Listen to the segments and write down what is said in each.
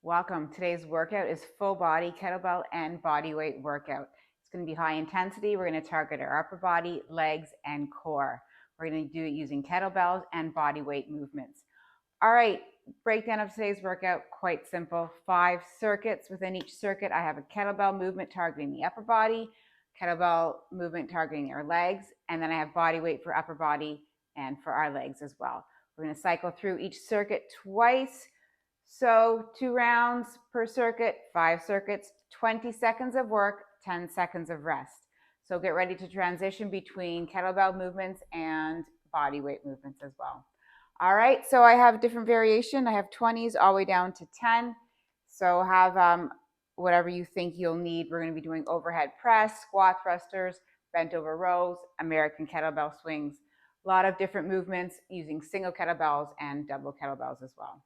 Welcome. Today's workout is full body kettlebell and body weight workout. It's going to be high intensity. We're going to target our upper body, legs, and core. We're going to do it using kettlebells and body weight movements. All right, breakdown of today's workout, quite simple. 5 circuits. Within each circuit, I have a kettlebell movement targeting the upper body, kettlebell movement targeting our legs, and then I have body weight for upper body and for our legs as well. We're going to cycle through each circuit twice. So 2 rounds per circuit, 5 circuits, 20 seconds of work, 10 seconds of rest. So get ready to transition between kettlebell movements and body weight movements as well. All right, so I have different variation. I have 20s all the way down to 10. So have whatever you think you'll need. We're going to be doing overhead press, squat thrusters, bent over rows, American kettlebell swings. A lot of different movements using single kettlebells and double kettlebells as well.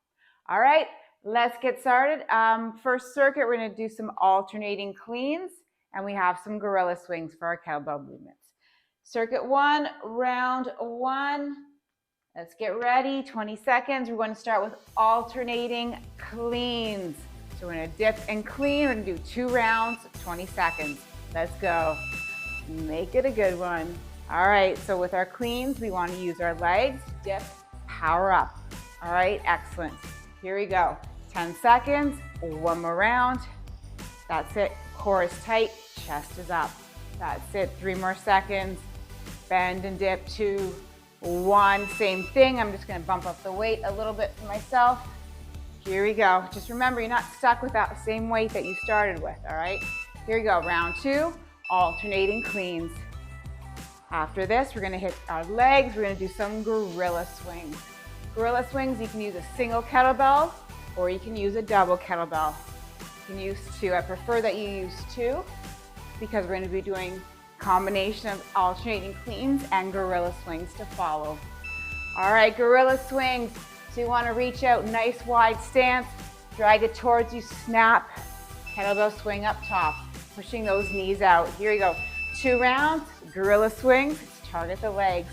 All right, let's get started. First circuit, we're going to do some alternating cleans, and we have some gorilla swings for our kettlebell movements. Circuit 1, round 1. Let's get ready, 20 seconds. We're going to start with alternating cleans. So we're going to dip and clean. We're going to do 2 rounds, 20 seconds. Let's go. Make it a good one. All right, so with our cleans, we want to use our legs, dip, power up. All right, excellent. Here we go. 10 seconds, 1 more round. That's it. Core is tight, chest is up. That's it. 3 more seconds. Bend and dip, 2, 1. Same thing. I'm just going to bump up the weight a little bit for myself. Here we go. Just remember, you're not stuck with that same weight that you started with, all right? Here we go. Round 2, alternating cleans. After this, we're going to hit our legs. We're going to do some gorilla swings. Gorilla swings, you can use a single kettlebell or you can use a double kettlebell. You can use 2. I prefer that you use 2 because we're going to be doing a combination of alternating cleans and gorilla swings to follow. All right, gorilla swings. So you want to reach out, nice wide stance, drag it towards you, snap, kettlebell swing up top, pushing those knees out. Here we go. 2 rounds, gorilla swings. Target the legs.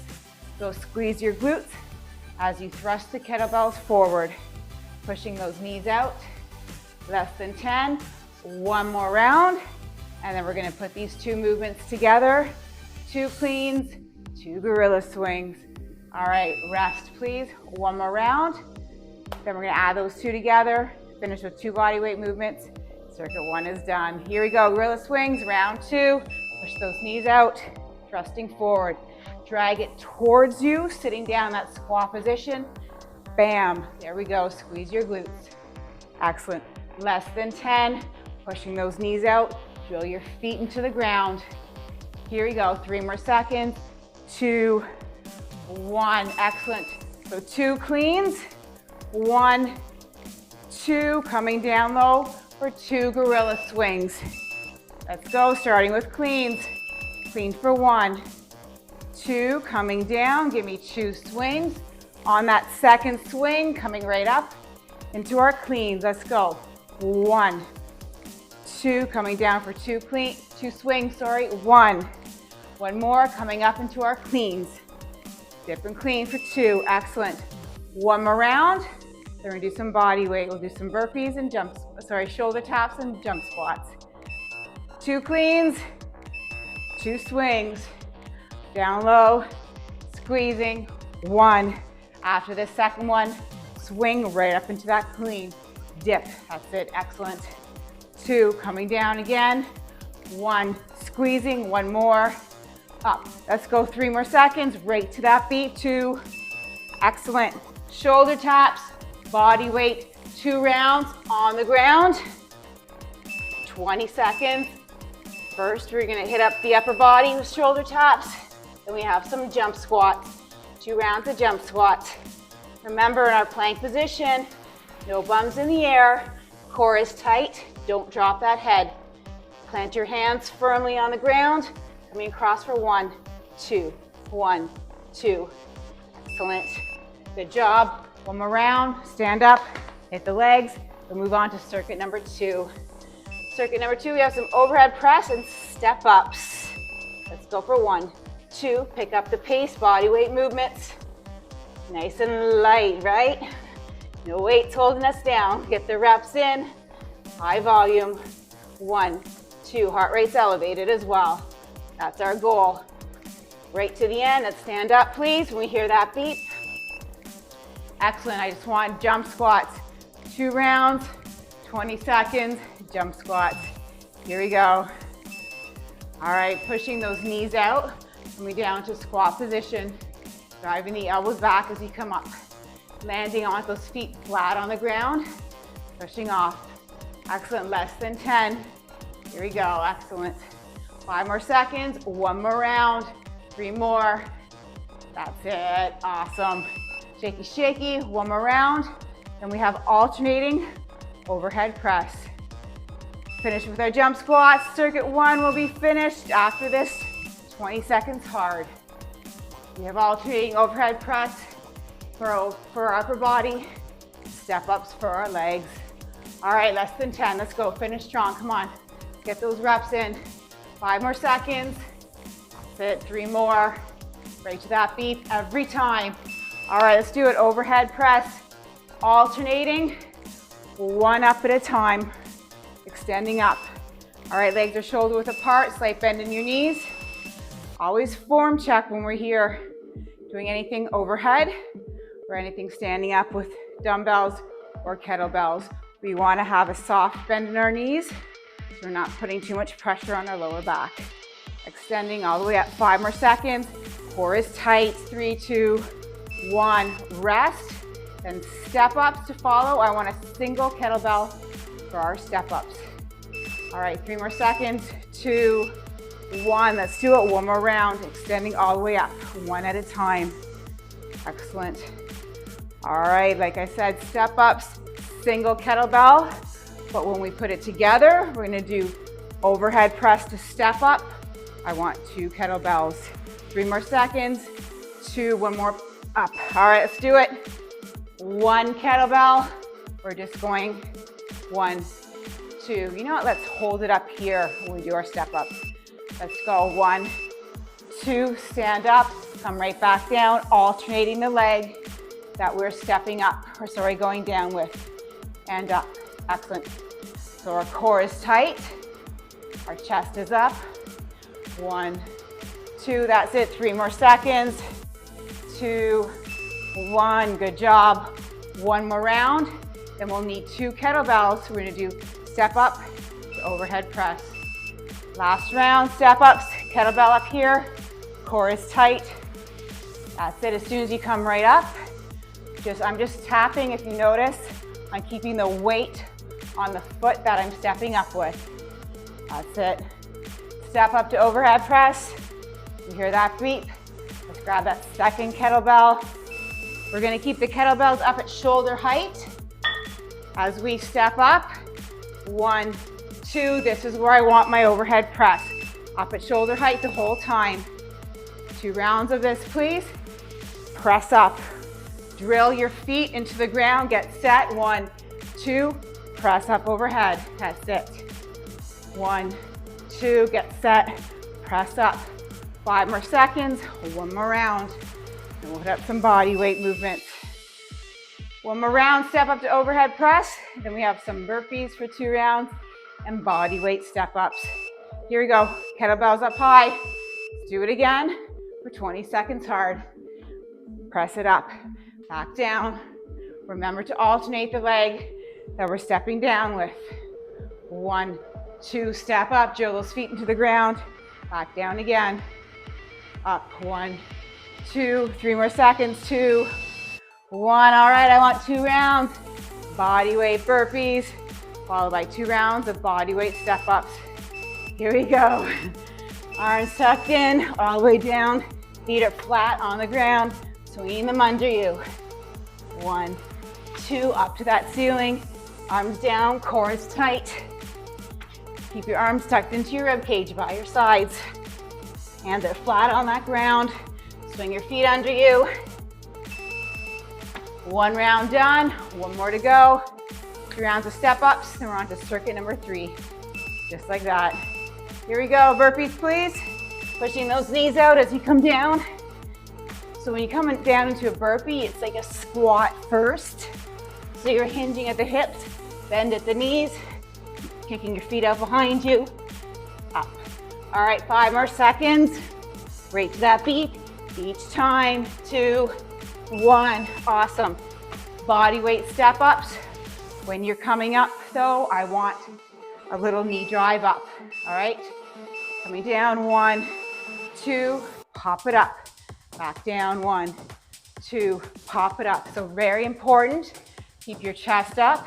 Go squeeze your glutes as you thrust the kettlebells forward, pushing those knees out. Less than 10, 1 more round, and then we're going to put these 2 movements together. 2 cleans, 2 gorilla swings. All right, rest please. 1 more round. Then we're going to add those 2 together, finish with 2 body weight movements. Circuit 1 is done. Here we go, gorilla swings, round 2. Push those knees out, thrusting forward. Drag it towards you, sitting down in that squat position. Bam, there we go, squeeze your glutes. Excellent. Less than 10, pushing those knees out, drill your feet into the ground. Here we go, 3 more seconds, 2, 1, excellent. So 2 cleans, 1, 2, coming down low for 2 gorilla swings. Let's go, starting with cleans. Clean for 1, 2, coming down, give me 2 swings. On that second swing, coming right up into our cleans. Let's go. 1, 2, coming down for 2 swings, 1. 1 more, coming up into our cleans. Dip and clean for 2, excellent. 1 more round, then we're gonna do some body weight. We'll do some burpees and shoulder taps and jump squats. 2 cleans, 2 swings. Down low, squeezing, 1. After the second one, swing right up into that clean. Dip, that's it, excellent. 2, coming down again. 1, squeezing, 1 more, up. Let's go 3 more seconds, right to that beat. 2, excellent. Shoulder taps, body weight, 2 rounds on the ground. 20 seconds. First, we're gonna hit up the upper body with shoulder taps. Then we have some jump squats, 2 rounds of jump squats. Remember, in our plank position, no bums in the air, core is tight, don't drop that head. Plant your hands firmly on the ground, coming across for 1, 2, 1, 2. Excellent, good job. 1 more round, stand up, hit the legs, we'll move on to circuit number 2. Circuit number 2, we have some overhead press and step ups. Let's go for 1, 2, pick up the pace, body weight movements. Nice and light, right? No weights holding us down. Get the reps in. High volume. 1, 2. Heart rate's elevated as well. That's our goal. Right to the end. Let's stand up, please, when we hear that beep. Excellent. I just want jump squats. 2 rounds, 20 seconds, jump squats. Here we go. All right, pushing those knees out. Coming down to squat position. Driving the elbows back as you come up. Landing on those feet flat on the ground. Pushing off. Excellent. Less than 10. Here we go. Excellent. 5 more seconds. 1 more round. 3 more. That's it. Awesome. Shaky, shaky. 1 more round. Then we have alternating overhead press. Finish with our jump squats. Circuit 1 will be finished after this. 20 seconds hard. We have alternating overhead press for our upper body. Step ups for our legs. All right, less than 10. Let's go. Finish strong. Come on. Get those reps in. 5 more seconds. That's it. 3 more. Right to that beat every time. All right, let's do it. Overhead press. Alternating. 1 up at a time. Extending up. All right, legs are shoulder width apart. Slight bend in your knees. Always form check when we're here. Doing anything overhead or anything standing up with dumbbells or kettlebells. We want to have a soft bend in our knees so we're not putting too much pressure on our lower back. Extending all the way up. 5 more seconds. Core is tight. 3, 2, 1. Rest. Then step ups to follow. I want a single kettlebell for our step ups. All right, 3 more seconds. 2, 1. Let's do it. 1 more round. Extending all the way up. 1 at a time. Excellent. All right, like I said, step ups, single kettlebell. But when we put it together, we're gonna do overhead press to step up. I want 2 kettlebells. 3 more seconds. 2, 1 more up. All right, let's do it. 1 kettlebell. We're just going 1, 2. You know what? Let's hold it up here when we do our step ups. Let's go. 1, 2. Stand up. Come right back down. Alternating the leg that we're stepping up, or sorry, going down with. And up. Excellent. So our core is tight. Our chest is up. 1, 2. That's it. 3 more seconds. 2, 1. Good job. 1 more round. Then we'll need 2 kettlebells. We're going to do step up to overhead press. Last round, step ups, kettlebell up here. Core is tight. That's it. As soon as you come right up, I'm just tapping, if you notice, on keeping the weight on the foot that I'm stepping up with. That's it. Step up to overhead press. You hear that beep? Let's grab that second kettlebell. We're going to keep the kettlebells up at shoulder height as we step up. 1, 2. This is where I want my overhead press. Up at shoulder height the whole time. 2 rounds of this, please. Press up. Drill your feet into the ground. Get set. 1, 2. Press up overhead. That's it. 1, 2. Get set. Press up. 5 more seconds. 1 more round. And we'll hit up some body weight movements. 1 more round. Step up to overhead press. Then we have some burpees for 2 rounds and body weight step ups. Here we go. Kettlebells up high. Let's do it again for 20 seconds hard. Press it up. Back down. Remember to alternate the leg that we're stepping down with. 1, 2, step up, drill those feet into the ground. Back down again. Up. 1, 2, 3 more seconds. 2, 1. All right, I want 2 rounds. Body weight burpees, followed by 2 rounds of body weight step ups. Here we go. Arms tucked in, all the way down. Feet are flat on the ground. Swinging them under you. 1, 2, up to that ceiling. Arms down, core is tight. Keep your arms tucked into your rib cage by your sides. Hands are flat on that ground. Swing your feet under you. 1 round done, 1 more to go. 3 rounds of step ups, and we're on to circuit number 3. Just like that. Here we go, burpees please. Pushing those knees out as you come down. So when you come down into a burpee, it's like a squat first. So you're hinging at the hips, bend at the knees, kicking your feet out behind you, up. All right, 5 more seconds. Right to that beat, each time, 2, 1, awesome. Body weight step ups. When you're coming up though, I want a little knee drive up, all right? Coming down, 1, 2, pop it up. Back down, 1, 2, pop it up. So very important, keep your chest up,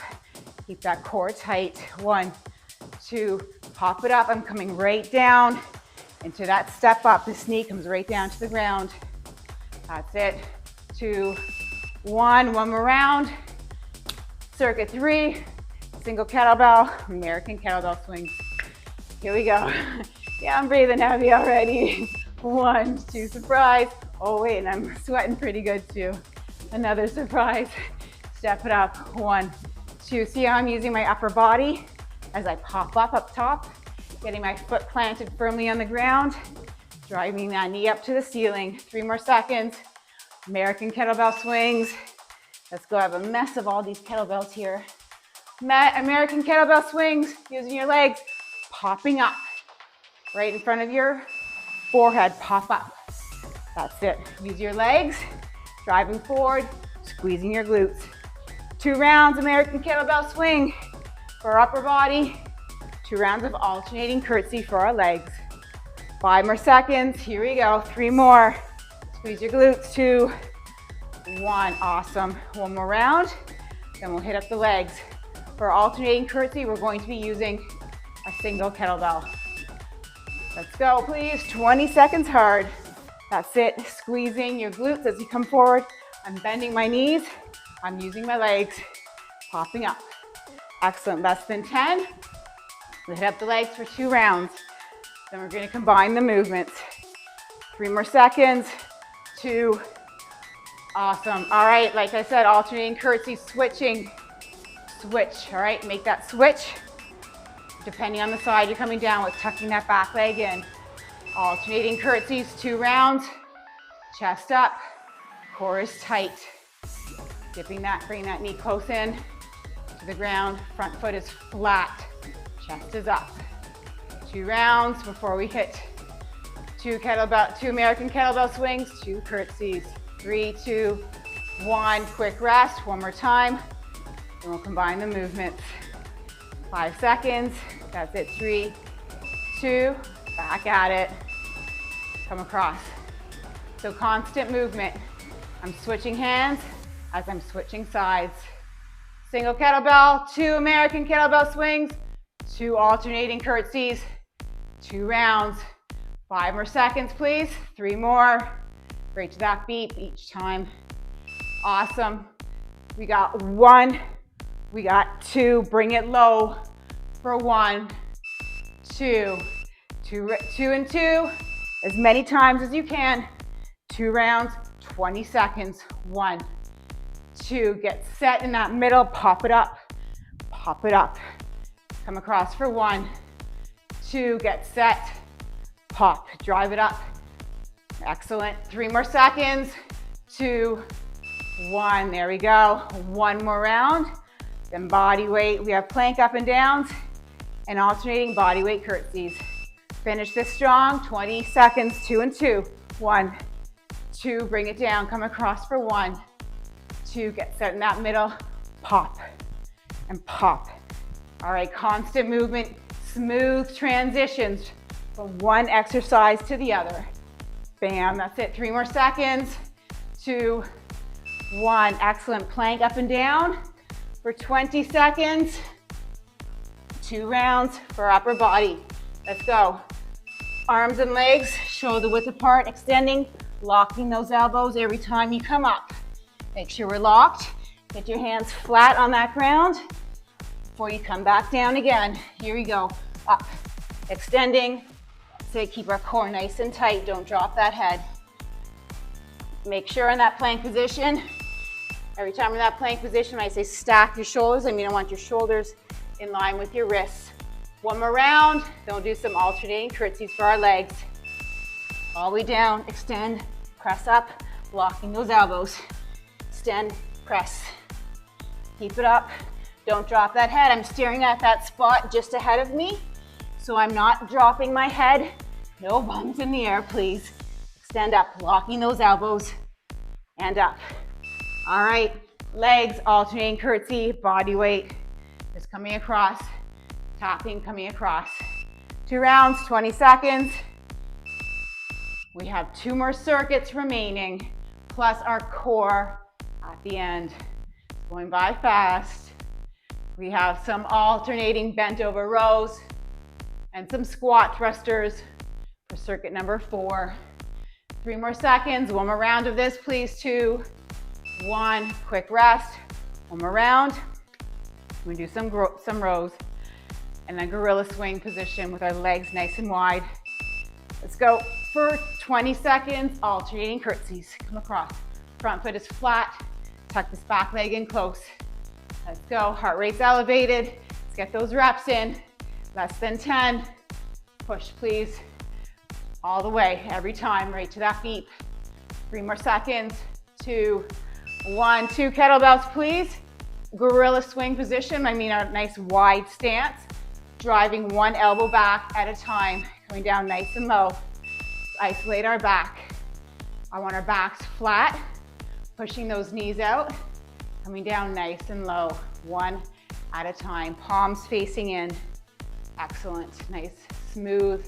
keep that core tight. 1, 2, pop it up. I'm coming right down into that step up. This knee comes right down to the ground. That's it. 2, 1, one more round. Circuit 3, single kettlebell, American kettlebell swings. Here we go. Yeah, I'm breathing heavy already. 1, 2, surprise. Oh wait, and I'm sweating pretty good too. Another surprise. Step it up. 1, 2. See how I'm using my upper body as I pop up top, getting my foot planted firmly on the ground, driving that knee up to the ceiling. 3 more seconds. American kettlebell swings. Let's go. I have a mess of all these kettlebells here. American kettlebell swings, using your legs, popping up. Right in front of your forehead, pop up. That's it. Use your legs, driving forward, squeezing your glutes. 2 rounds, American kettlebell swing for our upper body. 2 rounds of alternating curtsy for our legs. 5 more seconds. Here we go. 3 more. Squeeze your glutes. 2, 1. Awesome. 1 more round. Then we'll hit up the legs. For alternating curtsy, we're going to be using a single kettlebell. Let's go, please. 20 seconds hard. That's it. Squeezing your glutes as you come forward. I'm bending my knees. I'm using my legs. Popping up. Excellent. Less than 10. We'll hit up the legs for 2 rounds. Then we're going to combine the movements. 3 more seconds. 2. Awesome. All right, like I said, alternating curtsy, switching. Switch, all right? Make that switch. Depending on the side you're coming down with, tucking that back leg in. Alternating curtsies, 2 rounds. Chest up, core is tight. Dipping that, bringing that knee close in to the ground. Front foot is flat, chest is up. 2 rounds before we hit 2 American kettlebell swings, 2 curtsies. 3, 2, 1, quick rest. 1 more time, and we'll combine the movements. 5 seconds, that's it. 3, 2, back at it. Come across. So constant movement. I'm switching hands as I'm switching sides. Single kettlebell, 2 American kettlebell swings, 2 alternating curtsies, 2 rounds. 5 more seconds, please. 3 more. Right to that beat each time. Awesome. We got 1, we got 2. Bring it low for 1, 2, 2 and 2. As many times as you can. 2 rounds, 20 seconds. 1, 2. Get set in that middle. Pop it up. Pop it up. Come across for 1, 2. Get set. Pop. Drive it up. Excellent. 3 more seconds. 2, 1. There we go. 1 more round. Then body weight. We have plank up and downs and alternating body weight curtsies. Finish this strong. 20 seconds. 2 and 2. 1, 2. Bring it down. Come across for 1, 2. Get set in that middle. Pop and pop. All right. Constant movement. Smooth transitions from one exercise to the other. Bam, that's it. 3 more seconds. 2, 1. Excellent. Plank up and down for 20 seconds. 2 rounds for upper body. Let's go. Arms and legs, shoulder width apart, extending, locking those elbows every time you come up. Make sure we're locked. Get your hands flat on that ground before you come back down again. Here we go. Up, extending. So keep our core nice and tight. Don't drop that head. Make sure in that plank position, every time in that plank position, when I say stack your shoulders, I mean I want your shoulders in line with your wrists. 1 more round, then we'll do some alternating curtsies for our legs. All the way down, extend, press up, locking those elbows. Extend, press. Keep it up. Don't drop that head. I'm staring at that spot just ahead of me, so I'm not dropping my head. No bums in the air, please. Stand up, locking those elbows, and up. All right, legs, alternating curtsy, body weight. Just coming across, tapping, coming across. 2 rounds, 20 seconds. We have 2 more circuits remaining, plus our core at the end. It's going by fast. We have some alternating bent over rows and some squat thrusters for circuit number 4. 3 more seconds, 1 more round of this, please. 2, 1, quick rest. 1 more round. We do some rows and then gorilla swing position with our legs nice and wide. Let's go for 20 seconds, alternating curtsies. Come across. Front foot is flat. Tuck this back leg in close. Let's go. Heart rate's elevated. Let's get those reps in. Less than 10. Push, please. All the way, every time, right to that beat. 3 more seconds. 2, 1, 2 kettlebells, please. Gorilla swing position. I mean a nice wide stance. Driving 1 elbow back at a time. Coming down nice and low. Isolate our back. I want our backs flat. Pushing those knees out. Coming down nice and low. 1 at a time. Palms facing in. Excellent. Nice, smooth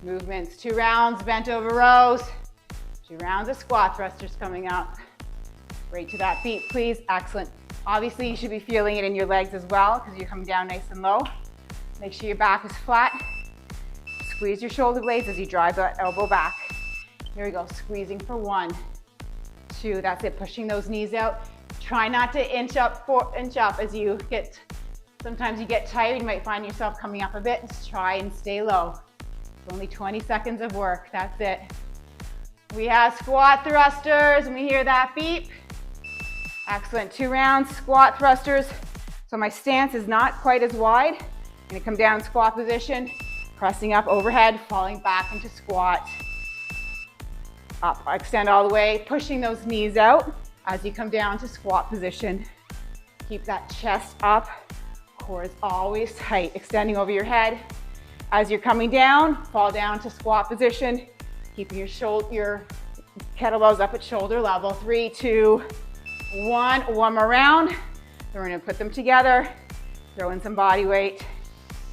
movements. 2 rounds, bent over rows. 2 rounds of squat thrusters coming up. Right to that beat, please. Excellent. Obviously, you should be feeling it in your legs as well because you're coming down nice and low. Make sure your back is flat. Squeeze your shoulder blades as you drive that elbow back. Here we go, squeezing for 1, 2, that's it, pushing those knees out. Try not to inch up as you get, sometimes you get tired, you might find yourself coming up a bit. Just try and stay low. It's only 20 seconds of work, that's it. We have squat thrusters, and we hear that beep. Excellent, 2 rounds, squat thrusters. So my stance is not quite as wide. I'm gonna come down in squat position, pressing up overhead, falling back into squat. Up, extend all the way, pushing those knees out as you come down to squat position. Keep that chest up, core is always tight, extending over your head. As you're coming down, fall down to squat position, keeping your kettlebells up at shoulder level. 3, 2, 1, 1 more round. Then we're gonna put them together, throw in some body weight.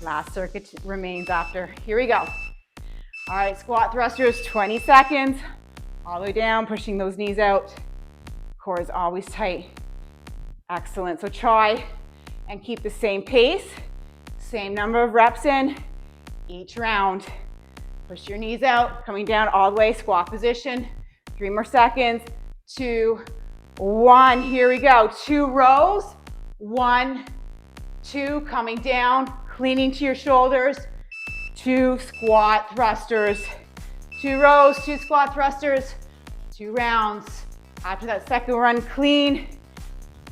Last circuit remains after. Here we go. All right, squat thrusters, 20 seconds. All the way down, pushing those knees out. Core is always tight. Excellent. So try and keep the same pace, same number of reps in each round. Push your knees out, coming down all the way, squat position. 3 more seconds. 2, 1. Here we go. 2 rows. 1, 2, coming down, leaning to your shoulders. 2 squat thrusters. 2 rows, 2 squat thrusters, 2 rounds. After that second run, clean.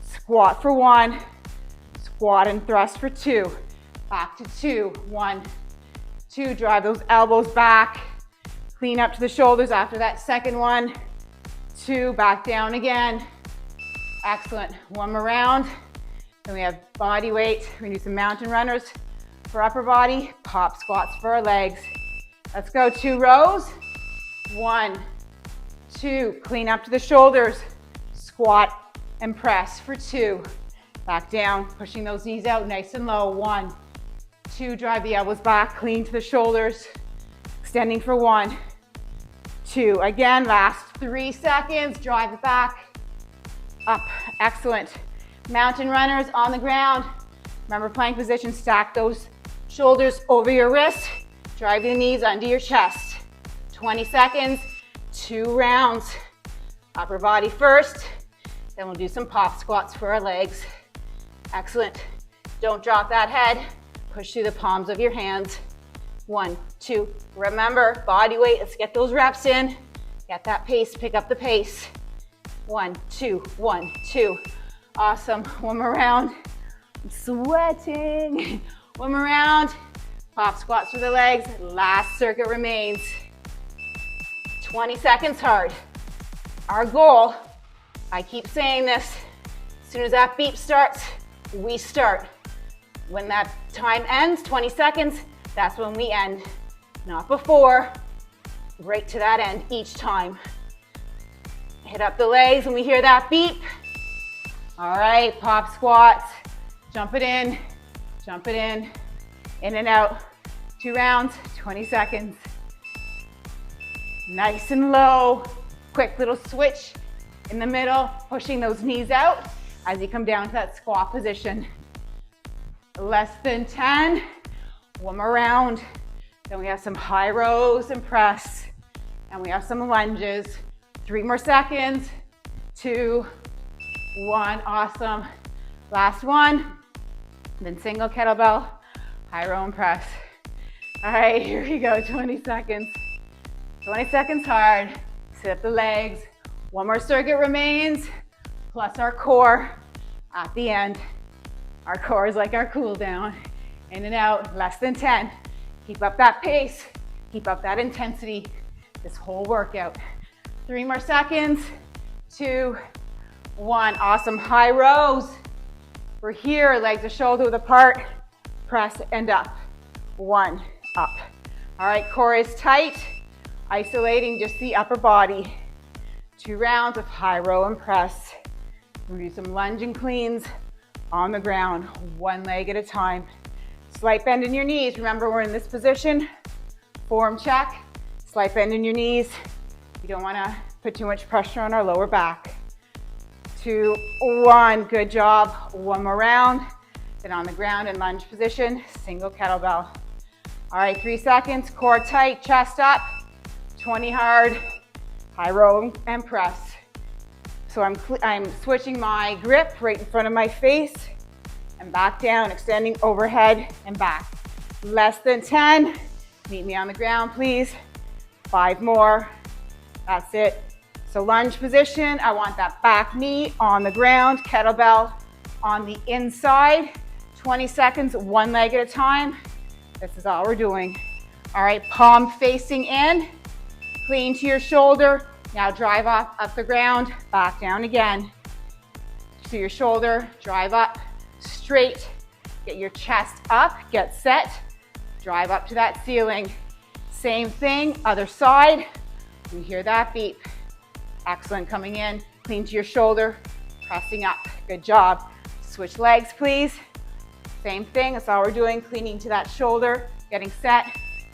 Squat for 1, squat and thrust for 2. Back to 2, 1, 2. Drive those elbows back. Clean up to the shoulders after that second one. 2, back down again. Excellent. 1 more round. Then we have body weight. We're gonna do some mountain runners for upper body, pop squats for our legs. Let's go, 2 rows. 1, 2, clean up to the shoulders. Squat and press for 2. Back down, pushing those knees out nice and low. 1, 2, drive the elbows back, clean to the shoulders. Extending for 1, 2. Again, last 3 seconds, drive it back. Up, excellent. Mountain runners on the ground. Remember, plank position, stack those shoulders over your wrists. Drive the knees under your chest. 20 seconds, 2 rounds. Upper body first, then we'll do some pop squats for our legs. Excellent. Don't drop that head. Push through the palms of your hands. 1, 2. Remember, body weight. Let's get those reps in. Get that pace, pick up the pace. 1, 2, 1, 2. Awesome. 1 more round. I'm sweating. 1 more round. Pop squats for the legs. Last circuit remains. 20 seconds hard. Our goal, I keep saying this, as soon as that beep starts, we start. When that time ends, 20 seconds, that's when we end. Not before, right to that end each time. Hit up the legs when we hear that beep. All right, pop squats. Jump it in and out. 2 rounds, 20 seconds. Nice and low. Quick little switch in the middle, pushing those knees out as you come down to that squat position. Less than 10. One more round. Then we have some high rows and press. And we have some lunges. 3 more seconds. 2, 1. Awesome. Last one. Then single kettlebell, high row and press. All right, here we go. 20 seconds. 20 seconds hard. Sit up the legs. One more circuit remains, plus our core at the end. Our core is like our cool down. In and out, less than 10. Keep up that pace. Keep up that intensity this whole workout. 3 more seconds. 2, 1. Awesome. High rows. We're here, legs are shoulder width apart. Press and up. 1, up. All right, core is tight. Isolating just the upper body. 2 rounds of high row and press. We'll do some lunge and cleans on the ground, 1 leg at a time. Slight bend in your knees. Remember, we're in this position. Form check. Slight bend in your knees. You don't want to put too much pressure on our lower back. 2, 1. Good job. 1 more round. Then on the ground in lunge position, single kettlebell. All right, 3 seconds. Core tight, chest up. 20 hard. High row and press. So I'm switching my grip right in front of my face and back down, extending overhead and back. Less than 10. Meet me on the ground, please. 5 more. That's it. So lunge position, I want that back knee on the ground, kettlebell on the inside. 20 seconds, 1 leg at a time. This is all we're doing. All right, palm facing in. Clean to your shoulder. Now drive up the ground, back down again. To your shoulder, drive up, straight. Get your chest up, get set. Drive up to that ceiling. Same thing, other side. You hear that beep. Excellent, coming in. Clean to your shoulder, pressing up. Good job. Switch legs, please. Same thing, that's all we're doing. Cleaning to that shoulder, getting set,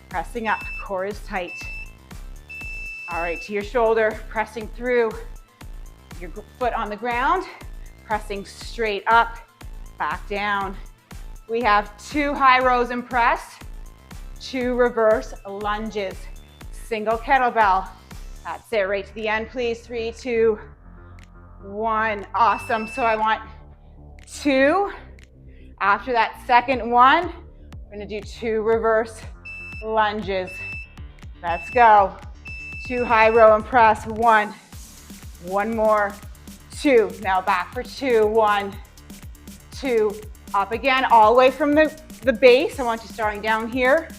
pressing up. Core is tight. All right, to your shoulder, pressing through, your foot on the ground, pressing straight up, back down. We have 2 high rows and press, 2 reverse lunges, single kettlebell. That's it, right to the end, please. 3, 2, 1. Awesome. So I want 2. After that second one, we're gonna do 2 reverse lunges. Let's go. 2 high row and press. 1. 1 more. 2. Now back for 2. 1, 2. Up again, all the way from the base. I want you starting down here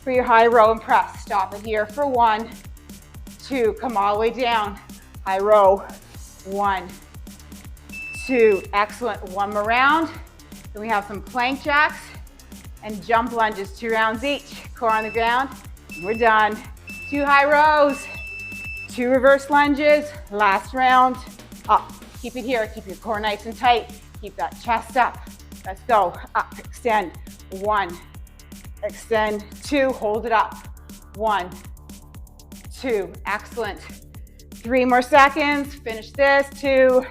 for your high row and press. Stop it here for 1, 2. Come all the way down. High row. 1, 2. Excellent. 1 more round. Then we have some plank jacks and jump lunges. 2 rounds each. Core on the ground. We're done. 2 high rows. 2 reverse lunges. Last round. Up. Keep it here. Keep your core nice and tight. Keep that chest up. Let's go. Up. Extend. 1. Extend. 2. Hold it up. 1, 2. Excellent. 3 more seconds. Finish this. 2,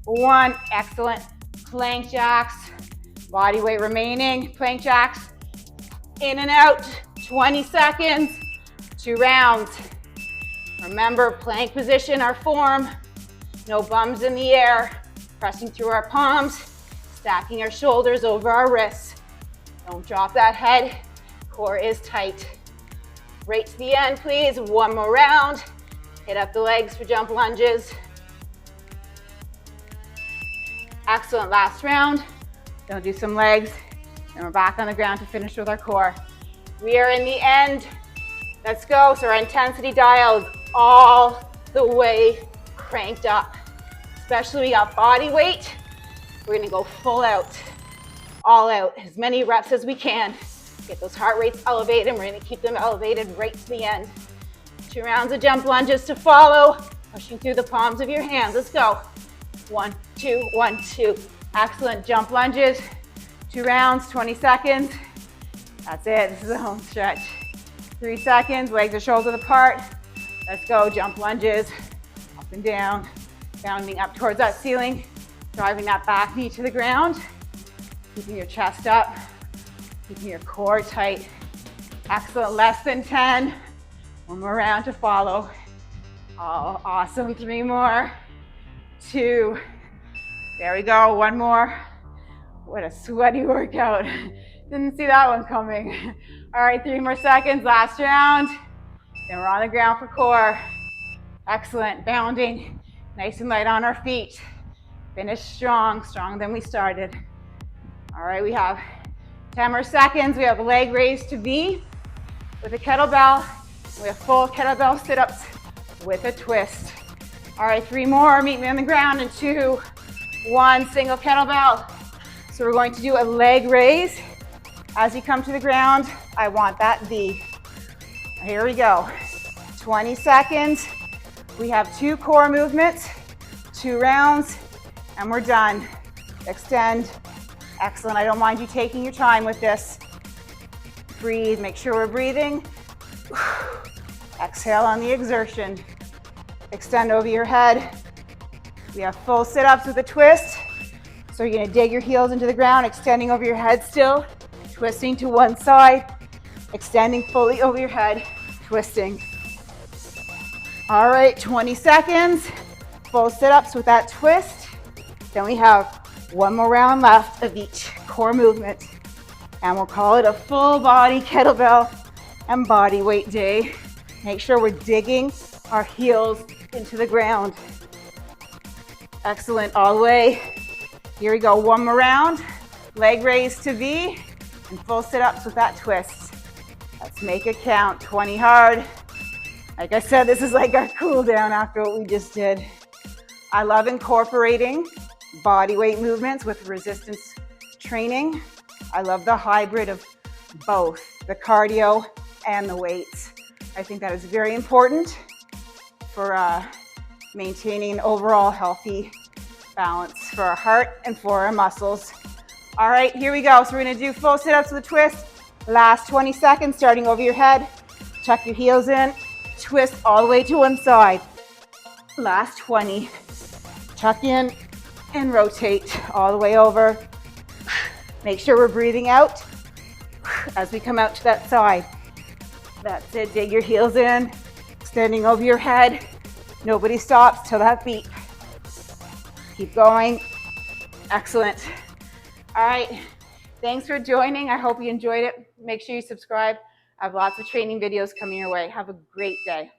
1. Excellent. Plank jacks. Body weight remaining. Plank jacks. In and out. 20 seconds. 2 rounds. Remember, plank position, our form. No bums in the air. Pressing through our palms. Stacking our shoulders over our wrists. Don't drop that head. Core is tight. Right to the end, please. 1 more round. Hit up the legs for jump lunges. Excellent. Last round. Then we'll do some legs. And we're back on the ground to finish with our core. We are in the end. Let's go. So our intensity dial is all the way cranked up. Especially we got body weight. We're gonna go full out. all out, as many reps as we can. Get those heart rates elevated. We're gonna keep them elevated right to the end. 2 rounds of jump lunges to follow, pushing through the palms of your hands. Let's go. 1, 2, 1, 2. Excellent, jump lunges. 2 rounds, 20 seconds. That's it, this is a home stretch. 3 seconds, legs are shoulder apart. Let's go, jump lunges, up and down, bounding up towards that ceiling, driving that back knee to the ground, keeping your chest up, keeping your core tight. Excellent, less than 10. 1 more round to follow. Oh, awesome, 3 more, 2. There we go, 1 more. What a sweaty workout. Didn't see that one coming. All right, 3 more seconds, last round. Then we're on the ground for core. Excellent, bounding, nice and light on our feet. Finish strong, stronger than we started. All right, we have 10 more seconds. We have a leg raise to V with a kettlebell. We have full kettlebell sit-ups with a twist. All right, 3 more, meet me on the ground in 2, 1, single kettlebell. So we're going to do a leg raise. As you come to the ground, I want that V. Here we go. 20 seconds. We have 2 core movements, 2 rounds, and we're done. Extend. Excellent. I don't mind you taking your time with this. Breathe. Make sure we're breathing. Exhale on the exertion. Extend over your head. We have full sit-ups with a twist. So you're going to dig your heels into the ground, extending over your head still, twisting to one side, extending fully over your head, twisting. All right, 20 seconds. Full sit-ups with that twist. Then we have 1 more round left of each core movement. And we'll call it a full body kettlebell and body weight day. Make sure we're digging our heels into the ground. Excellent, all the way. Here we go, 1 more round. Leg raise to V and full sit-ups with that twist. Let's make it count, 20 hard. Like I said, this is like our cool down after what we just did. I love incorporating body weight movements with resistance training. I love the hybrid of both, the cardio and the weights. I think that is very important for maintaining an overall healthy balance for our heart and for our muscles. All right, here we go. So we're gonna do full sit-ups with a twist. Last 20 seconds, starting over your head. Tuck your heels in, twist all the way to one side. Last 20. Tuck in and rotate all the way over. Make sure we're breathing out as we come out to that side. That's it, dig your heels in, extending over your head. Nobody stops till that beat. Keep going. Excellent. All right, thanks for joining. I hope you enjoyed it. Make sure you subscribe. I have lots of training videos coming your way. Have a great day.